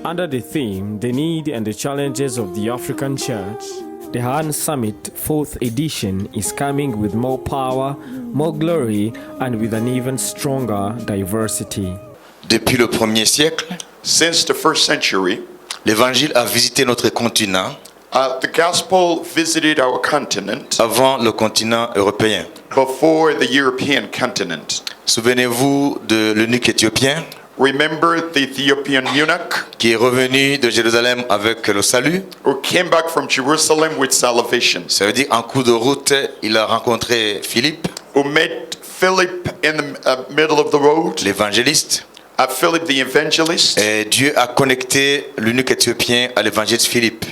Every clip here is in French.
Under the theme, The Need and the Challenges of the African Church, the Han Summit 4th edition is coming with more power, more glory, and with an even stronger diversity. Depuis le 1er siècle, Since the first century, l'Évangile a visité notre continent the gospel visited our continent avant le continent européen. before the European continent. Souvenez-vous de l'eunuque éthiopien Remember the Ethiopian eunuch qui est revenu de Jérusalem avec le salut. who came back from Jerusalem with salvation, Ça veut dire en cours de route, il a rencontré Philippe, who met Philip in the middle of the road, l'évangéliste. Philip the evangelist, Et Dieu a connecté l'eunuque éthiopien à l'évangéliste Philippe.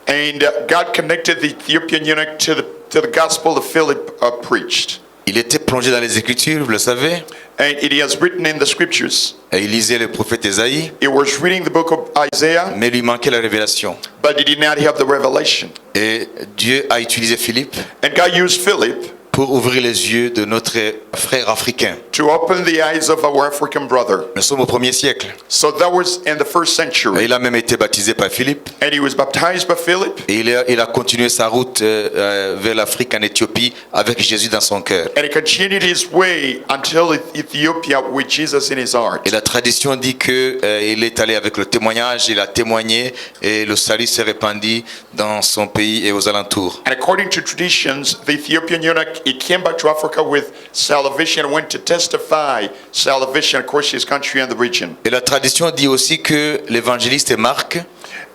and God connected the Ethiopian eunuch to the gospel that Philip preached. Il était plongé dans les Écritures, vous le savez, And it is written in the scriptures. et il lisait le prophète Ésaïe, He was reading the book of Isaiah, mais il lui manquait la révélation. but he did not have the revelation. Et Dieu a utilisé Philippe And God used Philip pour ouvrir les yeux de notre frère africain. to open the eyes of our African brother. Nous sommes au 1er siècle. So that was in the first Et century. il a même été baptisé par Philippe. And he was baptized by Philip. Et il a continué sa route vers l'Afrique en Éthiopie avec Jésus dans son cœur. And he continued his way until Ethiopia with Jesus in his heart. Et la tradition dit que il est allé avec le témoignage, il a témoigné et le salut s'est répandu dans son pays et aux alentours. And according to traditions, the Ethiopian eunuch, he came back to Africa with salvation and went to testify salvation across his country and the region. Et la tradition dit aussi que l'évangéliste est Marc.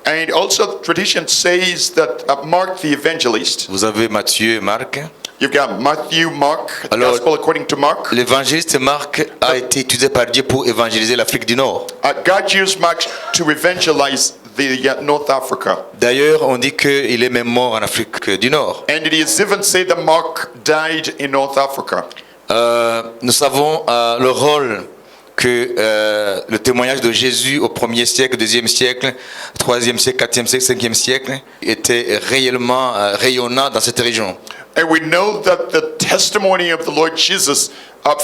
And also tradition says that Mark the evangelist, Vous avez Matthieu et Marc. you've got Matthew, Mark, the Alors, gospel according to Mark. L'évangéliste Marc a été utilisé par Dieu pour évangéliser l'Afrique du Nord. God used Mark to evangelize the North Africa. D'ailleurs, on dit qu'il est même mort en Afrique du Nord. And it is even said that Mark died in North Africa. Nous savons le rôle que le témoignage de Jésus au 1er siècle, 2e siècle, 3e siècle, 4e siècle, 5e siècle était réellement rayonnant dans cette région. And we know that the testimony of the Lord Jesus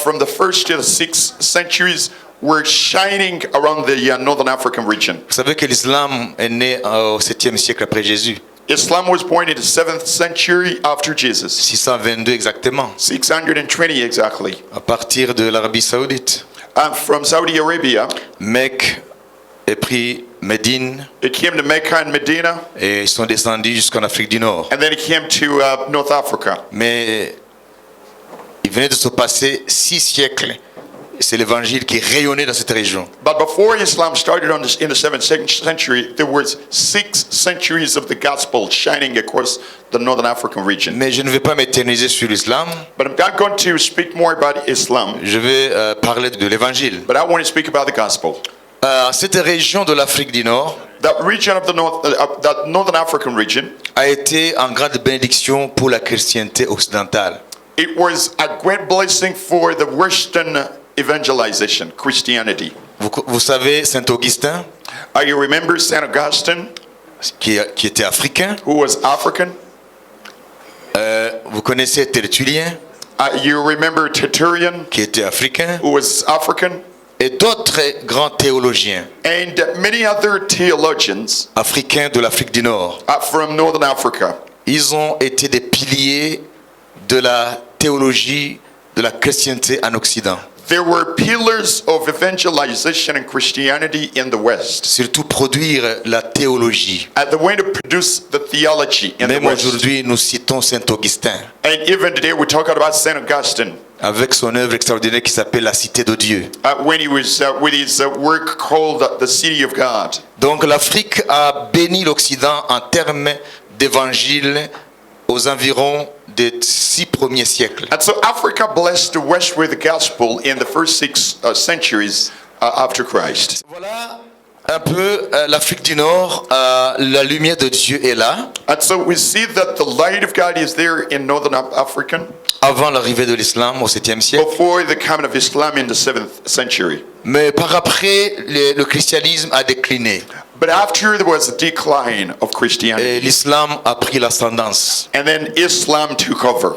from the 1st to the 6th centuries were shining around the Northern African region. Vous savez que l'islam est né au 7e siècle après Jésus, Islam was born in the 7th century after Jesus. 622 exactement, 620 exactly. à partir de l'Arabie Saoudite. From Saudi Arabia, Mecque et puis Médine, it came to Mecca and Medina, et ils sont descendus jusqu'en Afrique du Nord. and then it came to North Africa. Mais il venait de se passer 6 siècles. C'est l'évangile qui rayonnait dans cette région. But before Islam started in the 7th century, there was 6 centuries of the gospel shining across the Northern African region. Mais je ne vais pas m'éterniser sur l'islam. But I'm not going to speak more about Islam, Je vais parler de l'évangile. but I want to speak about the gospel. Cette région de l'Afrique du Nord That region of the North, that Northern African region, a été en grande bénédiction pour la chrétienté occidentale. it was a great blessing for the Western evangelization, Christianity. Vous savez Saint Augustin, You remember Saint Augustine, qui était africain. who was African? Vous connaissez Tertullien, You remember Tertullian, qui était africain. who was African? Et d'autres grands théologiens And many other theologians africains de l'Afrique du Nord. from Northern Africa. Ils ont été des piliers de la théologie de la chrétienté en Occident. There were pillars of evangelization and Christianity in the West. Surtout produire la théologie. The way to produce the theology in the Même West. aujourd'hui, nous citons Saint Augustin And even today we're talking about Saint Augustine. avec son œuvre extraordinaire qui s'appelle La Cité de Dieu. When he was with his work called The City of God. Donc l'Afrique a béni l'Occident en termes d'évangile aux environs des 6 premiers siècles. And so Africa blessed the West with the gospel in the first 6 centuries after Christ. Voilà un peu l'Afrique du Nord, la lumière de Dieu est là. And so we see that the light of God is there in Northern Africa Avant l'arrivée de l'islam au 7e siècle. before the coming of Islam in the 7th century. Mais par après, le christianisme a décliné. But after there was a decline of Et Christianity, l'islam a pris l'ascendance. and then Islam took over.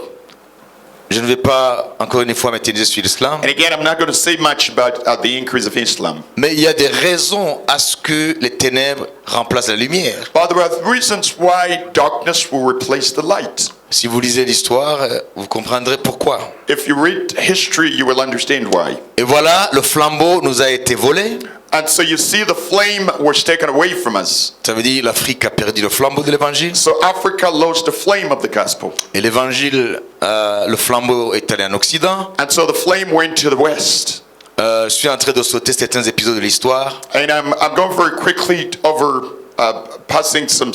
Je ne vais pas encore une fois m'éterniser sur l'islam, And again, I'm not going to say much about the increase of Islam. mais il y a des raisons à ce que les ténèbres remplacent la lumière. But there are reasons why darkness will replace the light. Si vous lisez l'histoire, vous comprendrez pourquoi. If you read history, you will understand why. Et voilà, le flambeau nous a été volé. And so you see the flame was taken away from us. Ça veut dire l'Afrique a perdu le flambeau de l'évangile. So Africa lost the flame of the gospel. Et l'évangile, le flambeau est allé en Occident. And so the flame went to the west. Je suis en train de sauter certains épisodes de l'histoire. And I'm going very quickly over passing some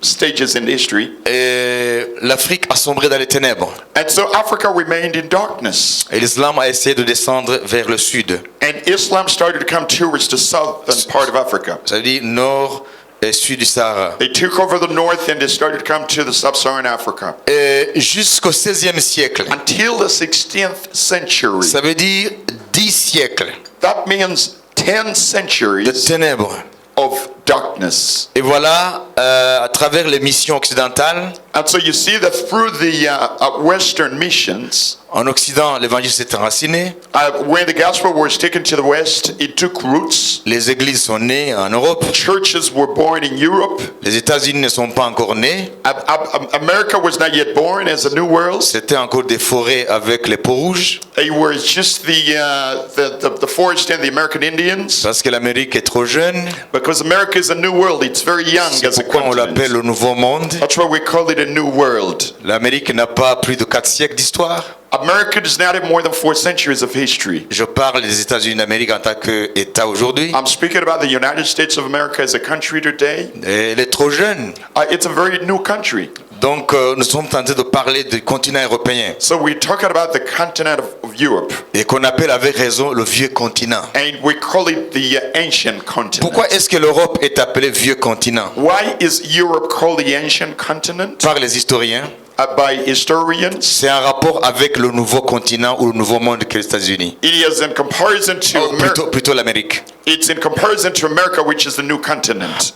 stages in history. Et l'Afrique a sombré dans les ténèbres. And so Africa remained in darkness. Et l'islam a essayé de descendre vers le sud. And Islam started to come towards the southern part of Africa. Ça veut dire nord et sud du Sahara. They took over the north and they started to come to the sub-Saharan Africa. Et jusqu'au 16e siècle. Until the 16th century. Ça veut dire 10 siècles That means 10 de centuries ténèbres. of darkness. Et voilà, à travers les missions occidentales, And so you see that through the Western missions, en Occident, l'évangile s'est enraciné. when the gospel was taken to the West, it took roots. Les églises sont nées en Europe. Churches were born in Europe. Les États-Unis ne sont pas encore nés. America was not yet born as a new world. C'était encore des forêts avec les peaux rouges. They were just the forest and the American Indians. Parce que l'Amérique est trop jeune. Because America is a new world. It's very young C'est as a pourquoi on l'appelle continent. le Nouveau Monde. That's why we call it a new world. L'Amérique n'a pas plus de 4 siècles d'histoire. America does not have more than 4 centuries of history. Je parle des États-Unis d'Amérique en tant qu'État aujourd'hui. I'm speaking about the United States of America as a country today. Et elle est trop jeune. It's a very new country. Donc nous sommes tentés de parler du continent européen. So we're talking about the continent of Europe. Et qu'on appelle avec raison le vieux continent. And we call it the ancient continent. Pourquoi est-ce que l'Europe est appelée vieux continent? Why is Europe called the ancient continent? Par les historiens. By historians. C'est un rapport avec le nouveau continent ou le nouveau monde que les États-Unis. It is in comparison to America. Plutôt l'Amérique. It's in comparison to America, which is the new continent.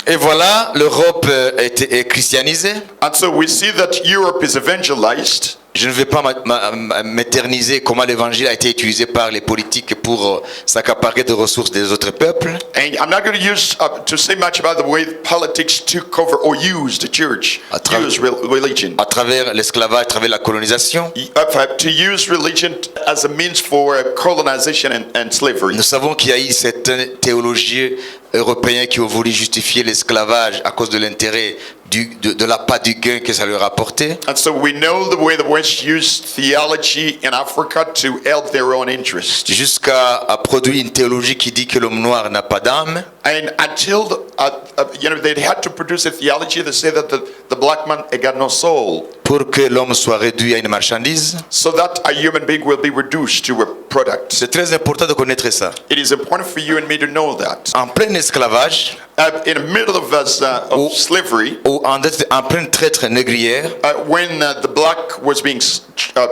Et voilà, l'Europe est christianisée. And so we see that Europe is evangelized. Je ne vais pas m'éterniser comment l'évangile a été utilisé par les politiques pour s'accaparer de ressources des autres peuples. And I'm not going to use to say much about the way politics took over or used the church, used religion. À travers l'esclavage, à travers la colonisation. To use religion as a means for colonization and slavery. Nous savons qu'il y a eu certains théologiens européens qui ont voulu justifier l'esclavage à cause de l'intérêt de la part du gain que ça leur apportait. And so we know the way the West used theology in Africa to help their own interest. Jusqu'à produire une théologie qui dit que l'homme noir n'a pas d'âme. And until they had to produce a theology that said that the black man had got no soul. Pour que l'homme soit réduit à une marchandise. So that a human being will be reduced to a product. C'est très important de connaître ça. It is important for you and me to know that. En plein esclavage. In the middle of slavery. Ou en pleine traite négrière. When the black was being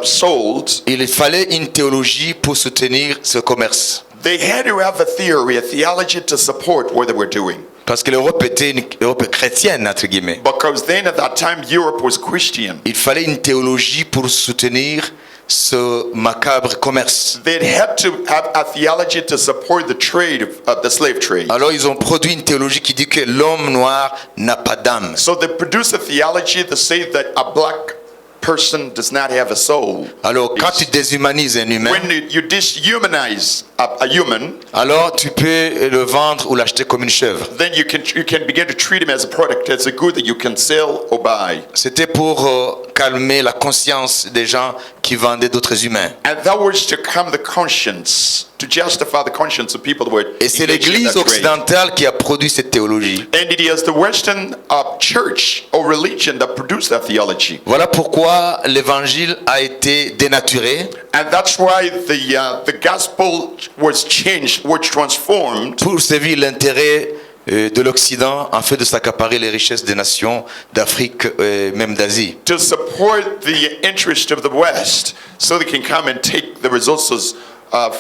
sold. Il fallait une théologie pour soutenir ce commerce. They had to have a theology to support what they were doing. Parce que l'Europe était une Europe chrétienne, entre guillemets. Because then at that time Europe was Christian. Il fallait une théologie pour soutenir ce macabre commerce. They had to have a theology to support the trade of the slave trade. Alors ils ont produit une théologie qui dit que l'homme noir n'a pas d'âme. So they produced a theology that says that a black person does not have a soul. Alors quand tu déshumanises un humain, when you deshumanize a human, alors tu peux le vendre ou l'acheter comme une chèvre. Then you can begin to treat him as a product, as a good that you can sell or buy. C'était pour calmer la conscience des gens qui vendaient d'autres humains. And that was to calm the conscience, to justify the conscience of people who were. Et c'est l'Église occidentale qui a produit cette théologie. And it is the Western church or religion that produced that theology. Voilà pourquoi l'évangile a été dénaturé. And that's why the gospel was changed, was transformed. Pour servir l'intérêt de l'Occident en fait de s'accaparer les richesses des nations d'Afrique et même d'Asie. To support the interest of the West, so they can come and take the resources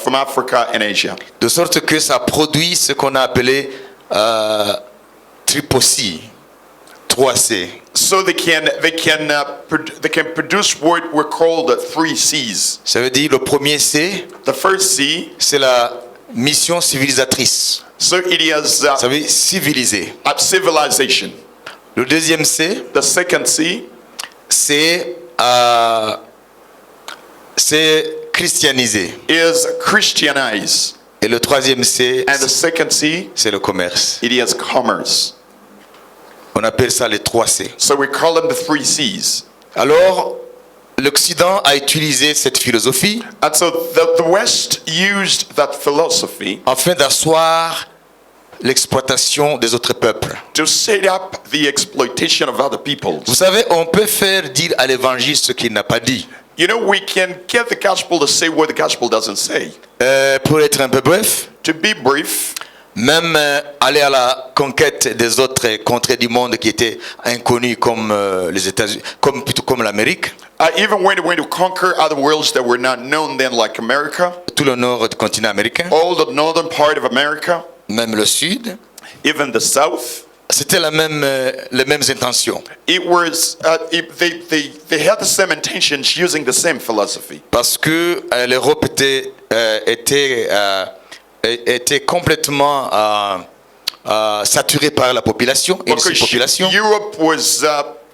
from Africa and Asia. De sorte que ça produit ce qu'on a appelé tripotie. 3C. So they can produce what we're called the 3 C's. Ça veut dire le premier C, The first C, c'est la mission civilisatrice. so it is Ça veut dire civiliser. civilization. Le deuxième C, The second C c'est christianiser. is Christianize. Et le troisième C, And the second C, c'est le commerce. it is commerce. On appelle ça les 3C. So we call them the 3 C's. Alors, l'Occident a utilisé cette philosophie And so the West used that philosophy afin d'asseoir l'exploitation des autres peuples. to set up the exploitation of other peoples. Vous savez, on peut faire dire à l'évangile ce qu'il n'a pas dit. You know, we can get the gospel to say what the gospel doesn't say. Pour être un peu bref, To be brief, même aller à la conquête des autres contrées du monde qui étaient inconnues comme les États-Unis, plutôt comme l'Amérique, even when we went to conquer other worlds that were not known then, like America, tout le nord du continent américain, all the northern part of America, même le sud, even the south, c'était les mêmes intentions. it was they had the same intentions using the same philosophy. Parce que l'Europe était complètement saturée par la population et cette population. Europe was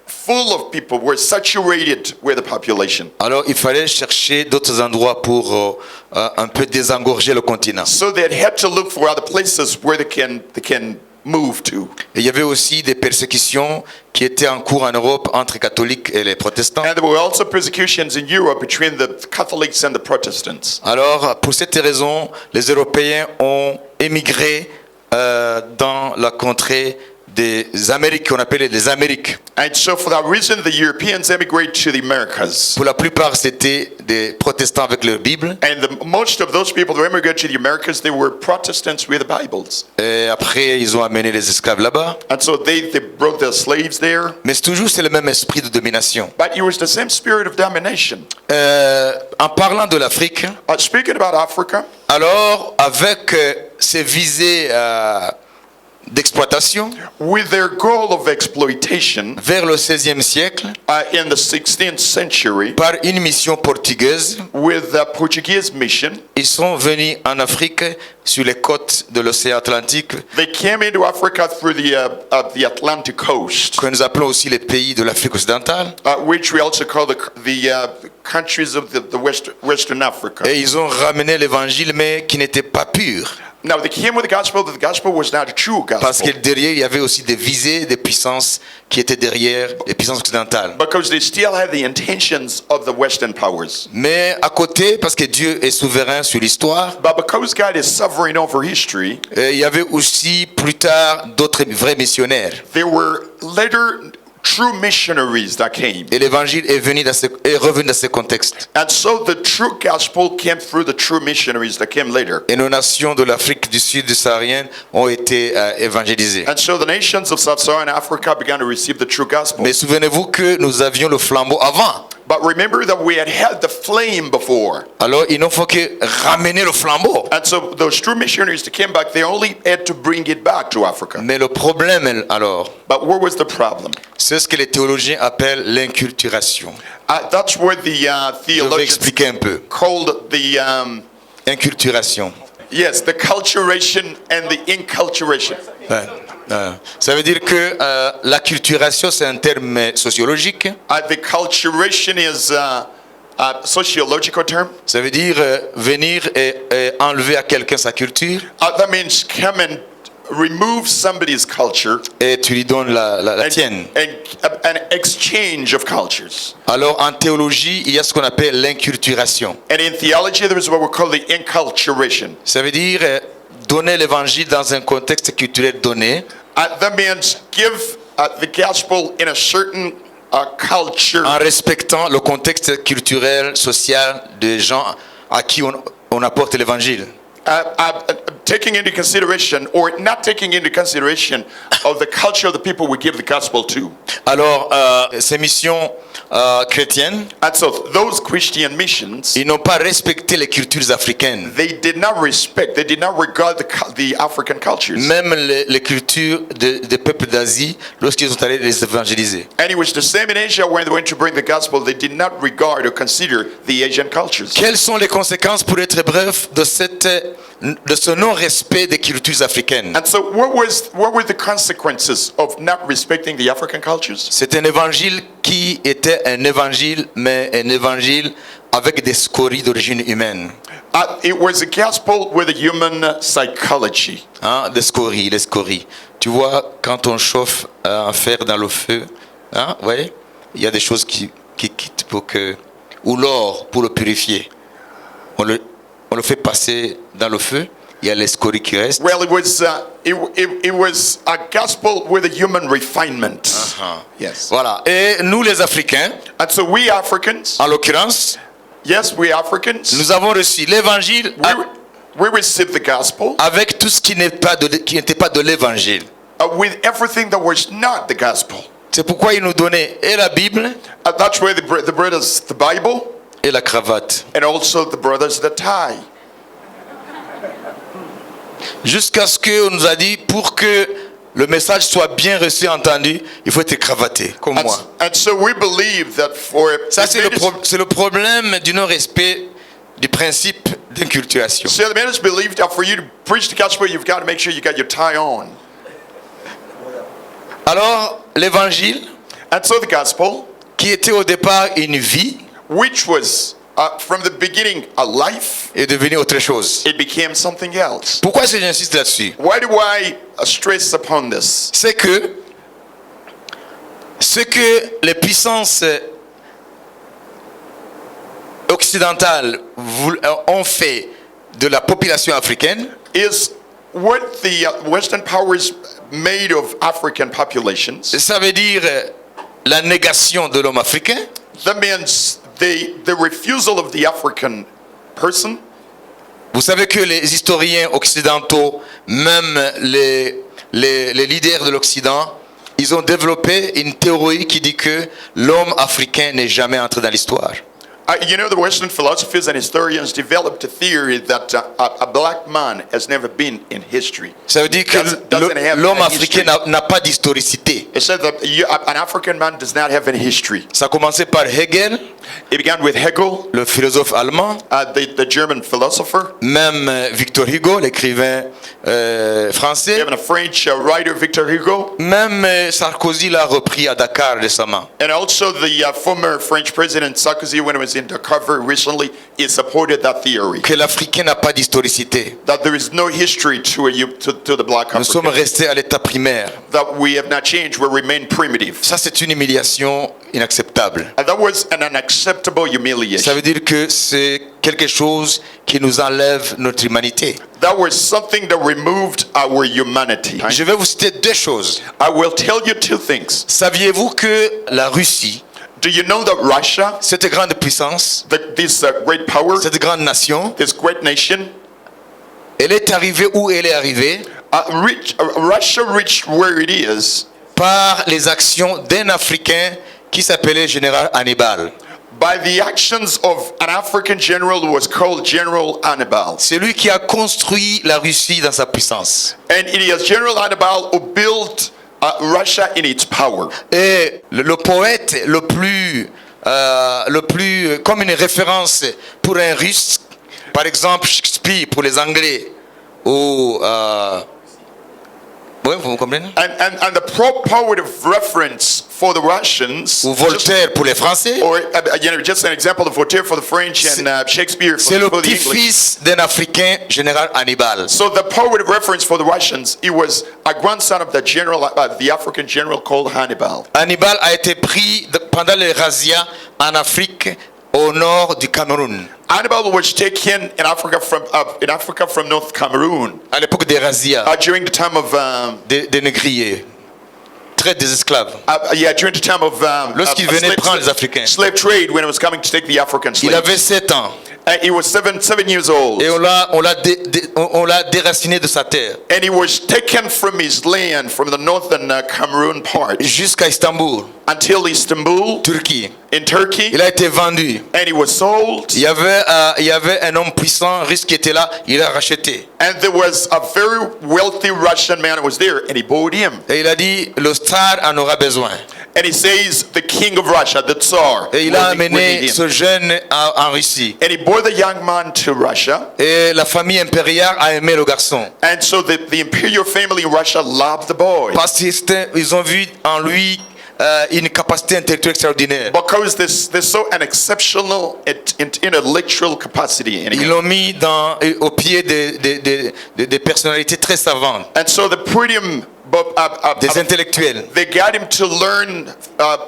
full of people, were saturated with the population. Alors il fallait chercher d'autres endroits pour un peu désengorger le continent. So they had to look for other places where they can move to. Et il y avait aussi des persécutions qui étaient en cours en Europe entre catholiques et les protestants. And there were also persecutions in Europe between the Catholics and the Protestants. Alors pour cette raison, les Européens ont émigré dans la contrée des Amériques, qu'on appelait les Amériques. And so for that reason, the Europeans emigrated to the Americas. Pour la plupart, c'était des protestants avec leur Bible. And most of those people who immigrated to the Americas, they were Protestants with the Bibles. Et après, ils ont amené les esclaves là-bas. And so they brought their slaves there. Mais c'est le même esprit de domination. But it was the same spirit of domination. En parlant de l'Afrique, Speaking about Africa, alors avec ces visées d'exploitation, with their goal of exploitation, vers le XVIe siècle, in the 16th century, par une mission portugaise, with the Portuguese mission, ils sont venus en Afrique sur les côtes de l'océan Atlantique, they came into Africa through the Atlantic coast, que nous appelons aussi les pays de l'Afrique occidentale, which we also call the countries of the Western Africa. et ils ont ramené l'évangile, mais qui n'était pas pur. Now they came with the gospel, but the gospel was not a true Parce que gospel. derrière, il y avait aussi des visées, des puissances qui étaient derrière, les puissances occidentales. Because they still had the intentions of the Western powers. Mais à côté, parce que Dieu est souverain sur l'histoire, But because God is sovereign over history, il y avait aussi plus tard d'autres vrais missionnaires. there were later true missionaries that came. Et l'évangile est revenu dans ce contexte. And so the true gospel came through the true missionaries that came later. Et nos nations de l'Afrique du Sud saharienne ont été évangélisées. And so the nations of Sub-Saharan Africa began to receive the true gospel. Mais souvenez-vous que nous avions le flambeau avant. But remember that we had the flame before. Alors il ne faut que ramener le flambeau. And so those true missionaries that came back, they only had to bring it back to Africa. Mais le problème alors, But what was the problem? c'est ce que les théologiens appellent l'inculturation. That's what the Je vais theologians expliquer un peu. called the Inculturation. yes, the culturation and the inculturation. Ouais. Ça veut dire que l'acculturation, c'est un terme sociologique. The culturation is a sociological term. Ça veut dire venir et enlever à quelqu'un sa culture That means come and remove somebody's culture et tu lui donnes la tienne. and an exchange of cultures. Alors en théologie, il y a ce qu'on appelle l'inculturation. And in theology, there is what we call the inculturation. Ça veut dire donner l'évangile dans un contexte culturel donné. That means give the gospel in a certain culture. En respectant le contexte culturel, social des gens à qui on apporte l'évangile. Taking into consideration or not taking into consideration of the culture of the people we give the gospel to. Alors, ces missions chrétiennes, And so those Christian missions, ils n'ont pas respecté les cultures africaines, they did not regard the African cultures. même les cultures des peuples d'Asie lorsqu'ils sont allés les évangéliser. And it was the same in Asia when they went to bring the gospel. They did not regard or consider the Asian cultures. Quelles sont les conséquences, pour être bref, de ce non-respect des cultures africaines? And so what were the consequences of not respecting the African cultures? C'est un évangile qui était un évangile, mais un évangile avec des scories d'origine humaine. It was a gospel with a human psychology. Hein, les scories. Tu vois, quand on chauffe un fer dans le feu, hein, ouais, il y a des choses qui quittent ou l'or pour le purifier. On le fait passer dans le feu. Il y a les scories qui restent. Well, it was a gospel with a human refinement. Yes. Voilà. Et nous, les Africains, And so we Africans, en l'occurrence, yes, we Africans, nous avons reçu l'évangile we received the gospel avec tout ce qui n'était pas de l'évangile. with everything that was not the gospel. C'est pourquoi il nous donnait et la Bible That's where the brothers the Bible et la cravate. and also the brothers the tie. Jusqu'à ce qu'on nous a dit, pour que le message soit bien reçu et entendu, il faut être cravaté, comme moi. And so we believe that for Ça, c'est le problème du non-respect du principe d'inculturation. So the ministers believe that for you to preach the gospel, you've got to make sure you got your tie on. Alors, l'évangile, And so the gospel, qui était au départ une vie, which was from the beginning a life, est devenu autre chose. it became something else. Pourquoi est-ce que j'insiste là-dessus? Why do I stress upon this? C'est que ce que les puissances occidentales ont fait de la population africaine Is what the Western powers made of African populations. ça veut dire la négation de l'homme africain. That means the refusal of the African person. Vous savez que les historiens occidentaux, même les leaders de l'Occident, ils ont développé une théorie qui dit que l'homme africain n'est jamais entré dans l'histoire. You know, the Western philosophers and historians developed a theory that a black man has never been in history. Ça veut dire que Doesn't have l'homme a africain history. n'a pas d'historicité. It said that an African man does not have any history. Ça a commencé par Hegel, It began with Hegel, le philosophe allemand, the German philosopher, même Victor Hugo, l'écrivain français, even a French writer, Victor Hugo, même Sarkozy l'a repris à Dakar récemment. and also the former French president Sarkozy, when he was in Dakar recently, he supported that theory. Que l'Africain n'a pas d'historicité. That there is no history to the black Nous sommes African. restés à l'état primaire. That we have not changed, we remain primitive. Ça, c'est une humiliation inacceptable. And that was an unacceptable Ça humiliation. veut dire que c'est quelque chose qui nous enlève notre humanité. That was something that removed our humanity. Je vais vous citer deux choses. I will tell you two things. Saviez-vous que la Russie, Do you know that Russia, cette grande puissance, this great power, cette grande nation, this great nation, elle est arrivée où elle est arrivée Russia reached where it is par les actions d'un Africain qui s'appelait général Hannibal. by the actions of an African general who was called General Hannibal. C'est lui qui a construit la Russie dans sa puissance. And it is General Hannibal who built Russia in its power. Et le poète le plus comme une référence pour un Russe, par exemple Shakespeare pour les Anglais, ou oui, vous me comprenez? And the poet of reference for the Russians, Ou Voltaire pour les Français. or just an example of Voltaire for the French and Shakespeare C'est le for the English. petit-fils d'un Africain, général Hannibal. So the poet of reference for the Russians, he was a grandson of the general, the African general called Hannibal. Hannibal a été pris pendant les razzias en Afrique, au nord du Cameroun. Hannibal was taken in Africa from North Cameroon À l'époque des razzias, during the time of des négriers, traite des esclaves. during the time of Lorsqu'il venait prendre les Africains. slave trade, when it was coming to take the African Il slaves. avait 7 ans He was seven years old, et on l'a déraciné de sa terre and he was taken from his land, from the northern Cameroon part, jusqu'à Istanbul. until Istanbul, Turquie. in Turkey, Il a été vendu. and he was sold. Il y avait un homme puissant russe qui était là, il a racheté. And there was a very wealthy Russian man who was there, and he bought him. Et il a dit, le tsar en aura besoin. And he says, the king of Russia, the Tsar, Et il will a need amené him. ce jeune en Russie. And he brought the young man to Russia. Et la famille impériale a aimé le garçon. And so the imperial family in Russia loved the boy. Parce qu'ils ont vu en lui une capacité intellectuelle extraordinaire. Because there's so an exceptional intellectual capacity in Ils him. l'ont mis au pied des personnalités très savantes, And so they put him, des intellectuels. they got him to learn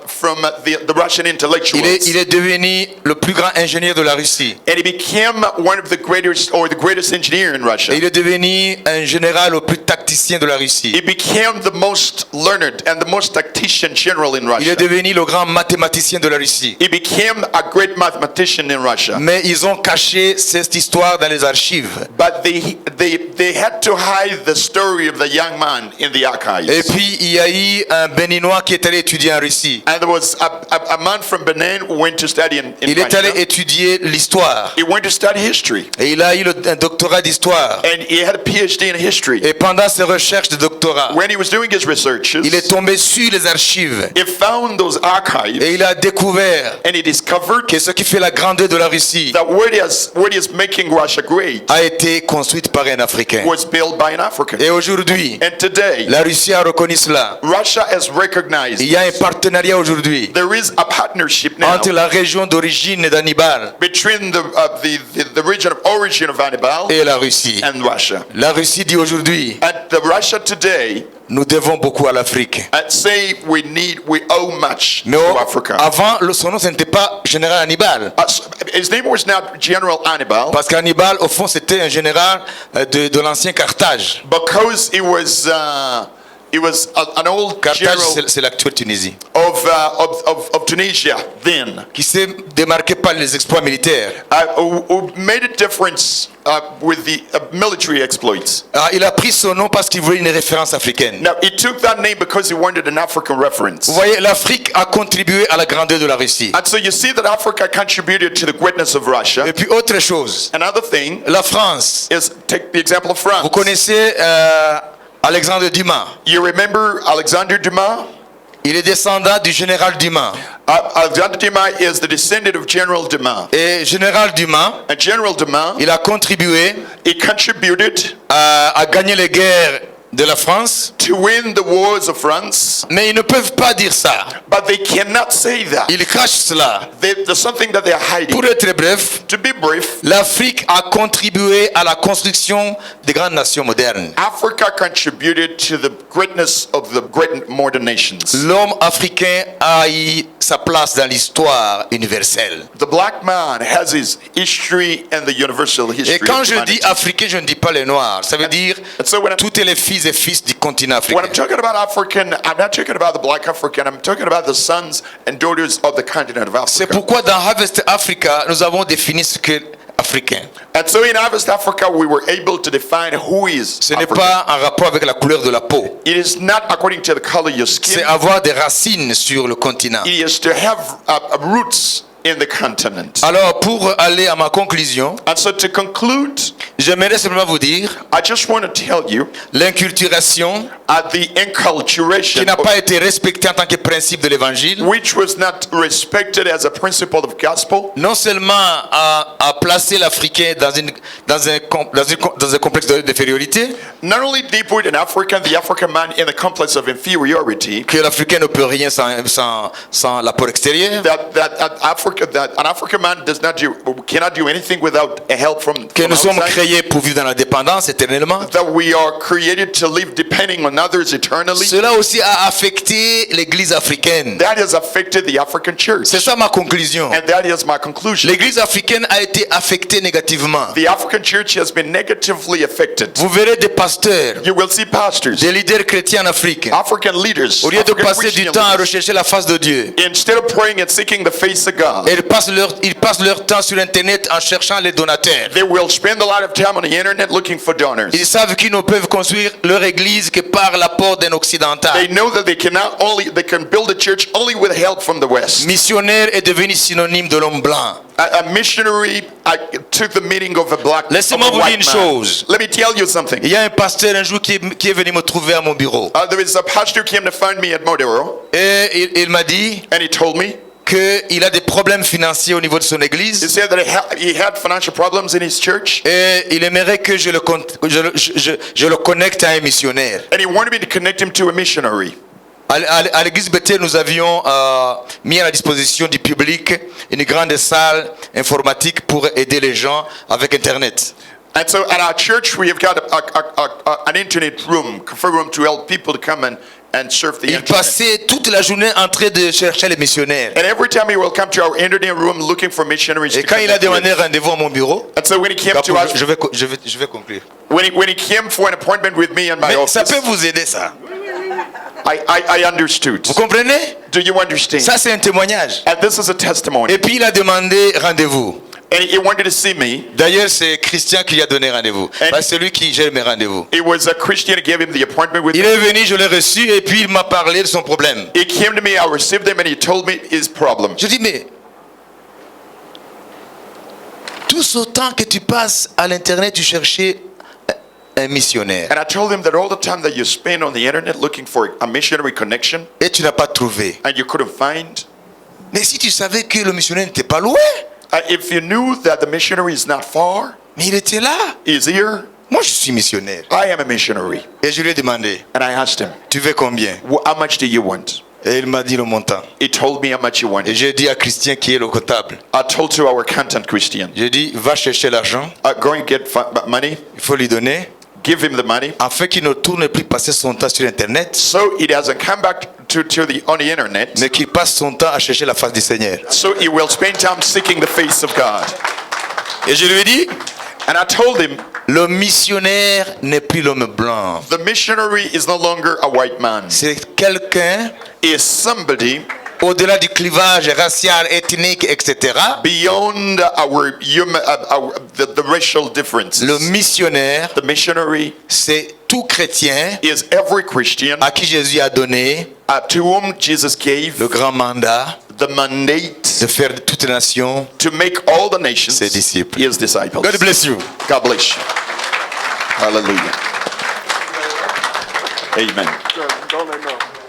from the Russian intellectuals. Il est devenu le plus grand ingénieur de la Russie. And he became one of the greatest, or the greatest engineer in Russia. Et il est devenu un général le plus tacticien de la Russie. He became the most learned and the most tactician general in Il est Russia. devenu le grand mathématicien de la Russie. He became a great mathematician in Russia. Mais ils ont caché cette histoire dans les archives. But they had to hide the story of the young man in the archives. Et puis il y a eu un Béninois qui est allé étudier en Russie. And there was a man from Benin who went to study in Il est allé Russia. étudier l'histoire. He went to study history. Et il a eu un doctorat d'histoire. And he had a PhD in history. Et pendant ses recherches de doctorat, When he was doing his researches, il est tombé sur les archives. he found those archives, Et il a découvert and he discovered que ce qui fait la grandeur de la Russie that what is making Russia great a été construite par un Africain. was built by an African. Et aujourd'hui, And today, la Russie a reconnu cela. Russia has recognized Il y a un partenariat aujourd'hui there is a partnership now entre la région d'origine d'Hannibal between the region of origin of Hannibal et la Russie. and Russia. La Russie dit aujourd'hui, And the Russia today, nous devons beaucoup à l'Afrique. I'd say we owe much Mais to Africa. avant, son nom, ce n'était pas général Hannibal. His name was not General Hannibal Parce qu'Hannibal, au fond, c'était un général de l'ancien Carthage. because he was an old Carthage, general c'est l'actuelle Tunisie. of Tunisia then, Qui s'est démarqué par les exploits militaires. who made a difference with the military exploits. Il a pris son nom parce qu'il voulait une référence africaine. Now, he took that name because he wanted an African reference. Vous voyez, l'Afrique a contribué à la grandeur de la Russie. And so you see that Africa contributed to the greatness of Russia. Et puis autre chose, Another thing la France. is, take the example of France. Vous connaissez Alexandre Dumas. You remember Alexander Dumas? Il est descendant du général Dumas. Alexander Dumas is the descendant of General Dumas. Et général Dumas, And General Dumas, il a contribué he contributed à gagner les guerres de la France. to win the wars of France, Mais ils ne peuvent pas dire ça. but they cannot say that. Ils cachent cela. There's something that they're hiding. Pour être bref, To be brief, l'Afrique a contribué à la construction des grandes nations modernes. Africa contributed to the greatness of the great modern nations. L'homme africain a eu sa place dans l'histoire universelle. The black man has his history and the universal history. Et quand of je dis humanity. africain, je ne dis pas les noirs. Ça veut dire And so when tous les fils et fils du continent I'm africain. talking about African, I'm not talking about the black African, I'm talking about the sons and daughters of the continent of C'est Africa. pourquoi dans Harvest Africa, nous avons défini ce qu'est africain. And so in Harvest Africa, we were able to define who is Ce n'est African. pas en rapport avec la couleur de la peau. It is not according to the color of your C'est skin. avoir des racines sur le continent. It is to have roots in the continent. Alors, pour aller à ma conclusion, And so to conclude, j'aimerais simplement vous dire I just want to tell you l'inculturation the enculturation qui n'a pas été respectée en tant que principe de l'évangile, which was not respected as a principle of gospel, non seulement a placé l'Africain dans un complexe d'infériorité, not only they put the African man in the complex of inferiority, que l'Africain ne peut rien sans l'apport extérieur, that an African man cannot do anything without help from que nous sommes outside, créés pour vivre dans la dépendance éternellement. that we are created to live depending on others eternally. Cela aussi a affecté l'Église africaine. That has affected the African church. C'est ça ma conclusion. And that is my conclusion. L'Église africaine a été affectée négativement. The African church has been negatively affected. Vous verrez des pasteurs, You will see pastors, des leaders chrétiens en Afrique, African leaders, au lieu de African passer du Christian temps à leaders, rechercher la face de Dieu, instead of praying and seeking the face of God, ils passent leur temps sur Internet en cherchant les donateurs. they will spend a lot of time on the internet looking for donors. Ils savent qu'ils ne peuvent construire leur église que par par l'apport d'un occidental. They know that they can build a church only with help from the West. Missionnaire est devenu synonyme de l'homme blanc. A missionary took the meaning of a Laissez-moi vous dire white une man. chose. Let me tell you something. Il y a un pasteur un jour qui est venu me trouver à mon bureau. There was a pastor who came to find me at Modero, Et il m'a dit and he told me, qu'il a des problèmes financiers au niveau de son he église. said that he had financial problems in his church, Et il aimerait que je le connecte à un missionnaire. and he wanted me to connect him to a missionary. À l'église Bethel, nous avions mis à la disposition du public une grande salle informatique pour aider les gens avec Internet. And so at our church, we have got an internet room, confer room to help people to come and surf the Il internet. passait toute la journée en train de chercher les missionnaires. And every time he will come to our internet room looking for missionaries. Et to quand il a connect with. demandé rendez-vous à mon bureau, And so when he came to us, je vais conclure. when he came for an appointment with me in my Mais office, ça peut vous aider, ça. I understood. Vous comprenez? Do you understand? Ça, c'est un témoignage. And this is a testimony. Et puis il a demandé rendez-vous. And he wanted to see me. D'ailleurs, c'est Christian qui a donné rendez-vous. C'est lui qui gère mes rendez-vous. It was a Christian who gave him the appointment with Il me. est venu, je l'ai reçu, et puis il m'a parlé de son problème. He came to me, I received him, and he told me his problem. Je dis, mais tout ce temps que tu passes à l'internet, tu cherchais un missionnaire. And I told him that all the time that you spend on the internet looking for a missionary connection, Et tu n'as pas trouvé. and you couldn't find. Mais si tu savais que le missionnaire n'était pas loin, If you knew that the missionary is not far, mais il était là. he's here. Moi, je suis missionnaire. I am a missionary. Et je lui ai demandé, And I asked him, tu veux combien? How much do you want? Et il m'a dit le montant. He told me how much he Et wanted. j'ai dit à Christian qui est le comptable, I told to our accountant Christian, j'ai dit, va chercher l'argent, go and get money, il faut lui donner, give him the money, afin qu'il ne tourne plus passer son temps sur Internet, so he doesn't come back on the internet, mais qu'il passe son temps à chercher la face du Seigneur. so he will spend time seeking the face of God. Et je lui ai dit, And I told him, le missionnaire n'est plus l'homme blanc. the missionary is no longer a white man. C'est quelqu'un Is somebody au-delà du clivage racial, ethnique, etc. beyond the racial differences. Le missionnaire, The missionary c'est tout chrétien is every Christian à qui Jésus a donné to whom Jesus gave le grand mandat the mandate de faire de toutes les nations to make all the nations ses disciples. his disciples. God bless you. God bless you. Hallelujah. Amen. Don't let know.